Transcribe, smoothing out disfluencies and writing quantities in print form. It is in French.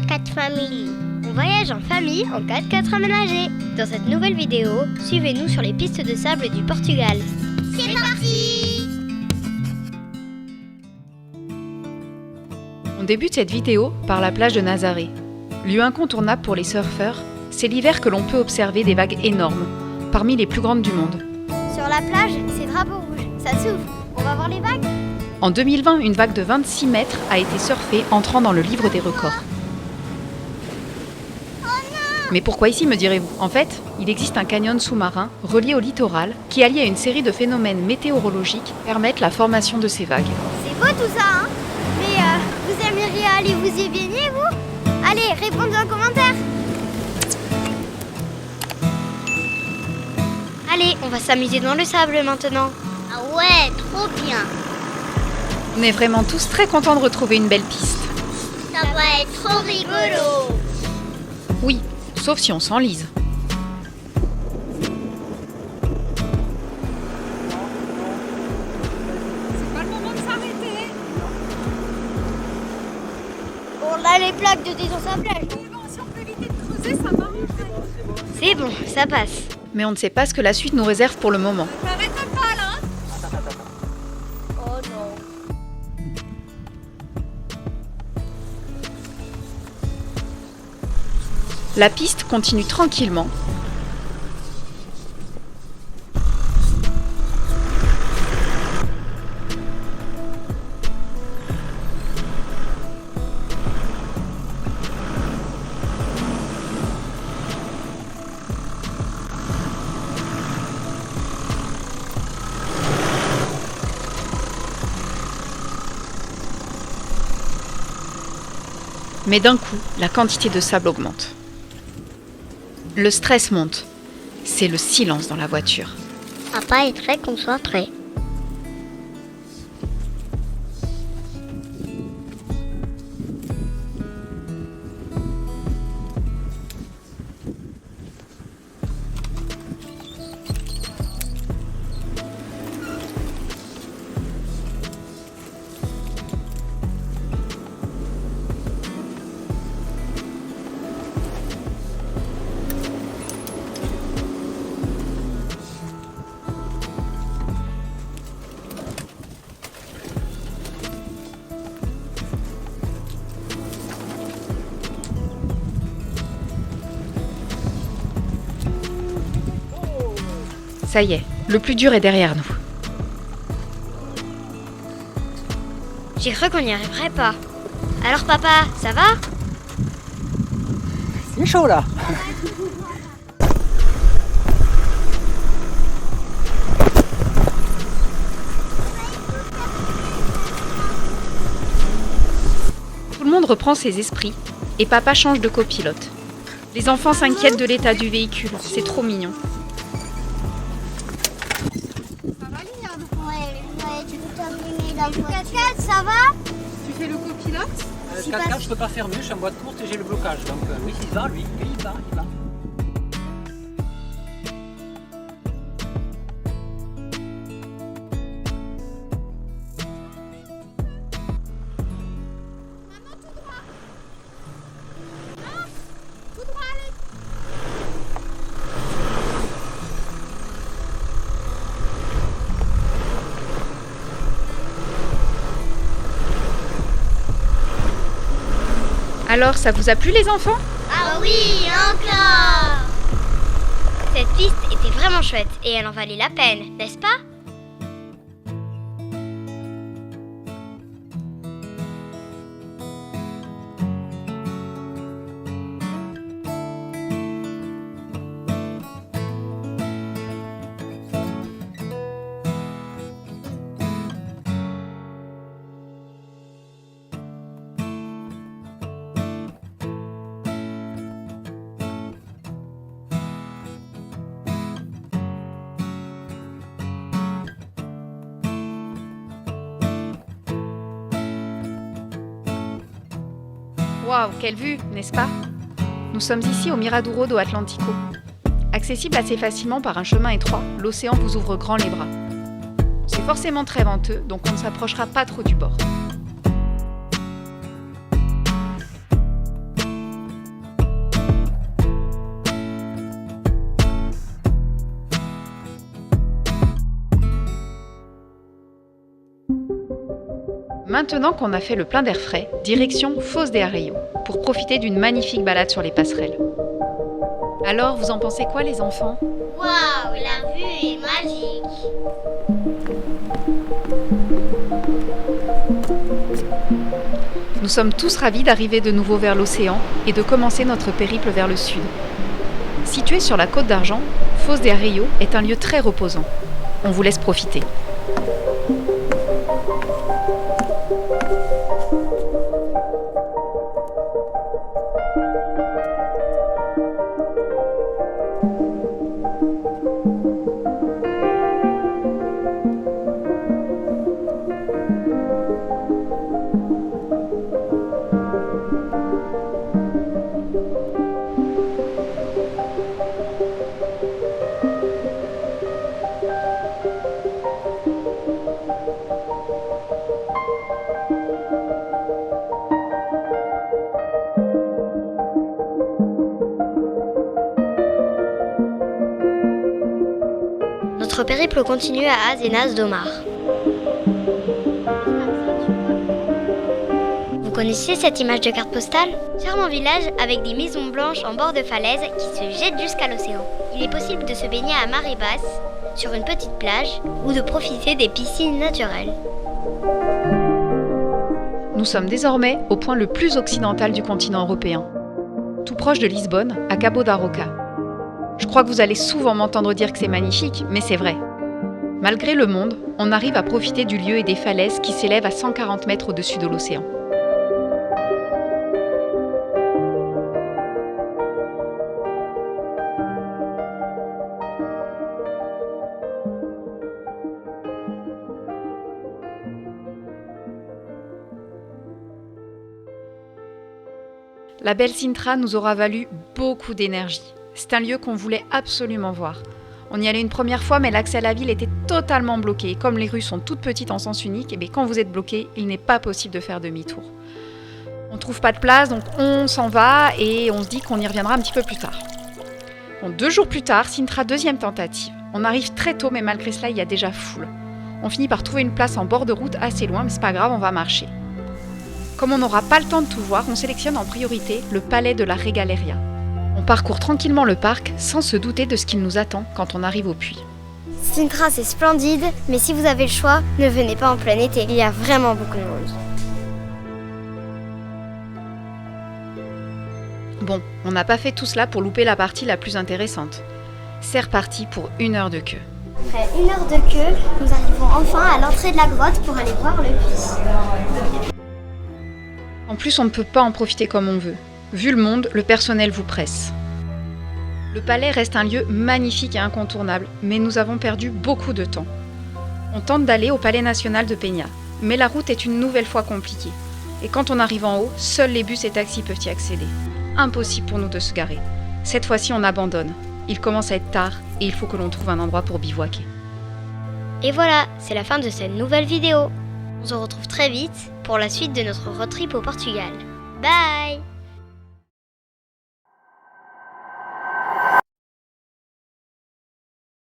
4x4 Family. On voyage en famille en 4x4 aménagé. Dans cette nouvelle vidéo, suivez-nous sur les pistes de sable du Portugal. C'est parti! On débute cette vidéo par la plage de Nazaré. Lieu incontournable pour les surfeurs, c'est l'hiver que l'on peut observer des vagues énormes, parmi les plus grandes du monde. Sur la plage, c'est drapeau rouge. Ça s'ouvre. On va voir les vagues? En 2020, une vague de 26 mètres a été surfée, entrant dans le livre des records. Mais pourquoi ici, me direz-vous? En fait, il existe un canyon sous-marin relié au littoral qui, allié à une série de phénomènes météorologiques, permettent la formation de ces vagues. C'est beau tout ça, hein? Mais vous aimeriez aller vous y baigner, vous? Allez, répondez en commentaire. Allez, on va s'amuser dans le sable maintenant. Ah ouais, trop bien. On est vraiment tous très contents de retrouver une belle piste. Ça va être trop rigolo. Oui, sauf si on s'enlise. C'est pas le moment de s'arrêter. On a les plaques de désensablage. Mais bon, si on peut éviter de creuser, ça va. C'est bon, ça passe. Mais on ne sait pas ce que la suite nous réserve pour le moment. T'arrêtes pas là. Oh non. La piste continue tranquillement. Mais d'un coup, la quantité de sable augmente. Le stress monte. C'est le silence dans la voiture. Papa est très concentré. Ça y est, le plus dur est derrière nous. J'ai cru qu'on n'y arriverait pas. Alors papa, ça va? C'est chaud là. Tout le monde reprend ses esprits et papa change de copilote. Les enfants s'inquiètent de l'état du véhicule, c'est trop mignon. Ça va, Liliane? Ouais, tu peux t'emmener dans le 4x4, ça va? Tu fais le copilote? Le 4x4, je peux pas faire mieux, je suis en boîte courte et j'ai le blocage. Donc oui, il va lui, il va. Alors, ça vous a plu les enfants? Ah oui, encore! Cette piste était vraiment chouette et elle en valait la peine, n'est-ce pas? Waouh, quelle vue, n'est-ce pas? Nous sommes ici au Miradouro do Atlântico. Accessible assez facilement par un chemin étroit, l'océan vous ouvre grand les bras. C'est forcément très venteux, donc on ne s'approchera pas trop du bord. Maintenant qu'on a fait le plein d'air frais, direction Foz de Arreio, pour profiter d'une magnifique balade sur les passerelles. Alors, vous en pensez quoi les enfants ? Waouh, la vue est magique. Nous sommes tous ravis d'arriver de nouveau vers l'océan et de commencer notre périple vers le sud. Situé sur la côte d'Argent, Foz de Arreio est un lieu très reposant. On vous laisse profiter. Notre périple continue à Azenas d'Omar. Vous connaissez cette image de carte postale ? Charmant village avec des maisons blanches en bord de falaise qui se jettent jusqu'à l'océan. Il est possible de se baigner à marée basse sur une petite plage ou de profiter des piscines naturelles. Nous sommes désormais au point le plus occidental du continent européen, tout proche de Lisbonne, à Cabo da Roca. Je crois que vous allez souvent m'entendre dire que c'est magnifique, mais c'est vrai. Malgré le monde, on arrive à profiter du lieu et des falaises qui s'élèvent à 140 mètres au-dessus de l'océan. La belle Sintra nous aura valu beaucoup d'énergie. C'est un lieu qu'on voulait absolument voir. On y allait une première fois, mais l'accès à la ville était totalement bloqué. Comme les rues sont toutes petites en sens unique, et quand vous êtes bloqué, il n'est pas possible de faire demi-tour. On ne trouve pas de place, donc on s'en va et on se dit qu'on y reviendra un petit peu plus tard. Bon, 2 jours plus tard, Sintra, deuxième tentative. On arrive très tôt, mais malgré cela, il y a déjà foule. On finit par trouver une place en bord de route assez loin, mais c'est pas grave, on va marcher. Comme on n'aura pas le temps de tout voir, on sélectionne en priorité le palais de la Regaleria. On parcourt tranquillement le parc sans se douter de ce qu'il nous attend quand on arrive au puits. Sintra, c'est splendide, mais si vous avez le choix, ne venez pas en plein été. Il y a vraiment beaucoup de monde. Bon, on n'a pas fait tout cela pour louper la partie la plus intéressante. C'est reparti pour 1 heure de queue. Après 1 heure de queue, nous arrivons enfin à l'entrée de la grotte pour aller voir le puits. En plus, on ne peut pas en profiter comme on veut. Vu le monde, le personnel vous presse. Le palais reste un lieu magnifique et incontournable, mais nous avons perdu beaucoup de temps. On tente d'aller au Palais national de Peña, mais la route est une nouvelle fois compliquée. Et quand on arrive en haut, seuls les bus et taxis peuvent y accéder. Impossible pour nous de se garer. Cette fois-ci, on abandonne. Il commence à être tard et il faut que l'on trouve un endroit pour bivouaquer. Et voilà, c'est la fin de cette nouvelle vidéo. On se retrouve très vite pour la suite de notre road trip au Portugal. Bye!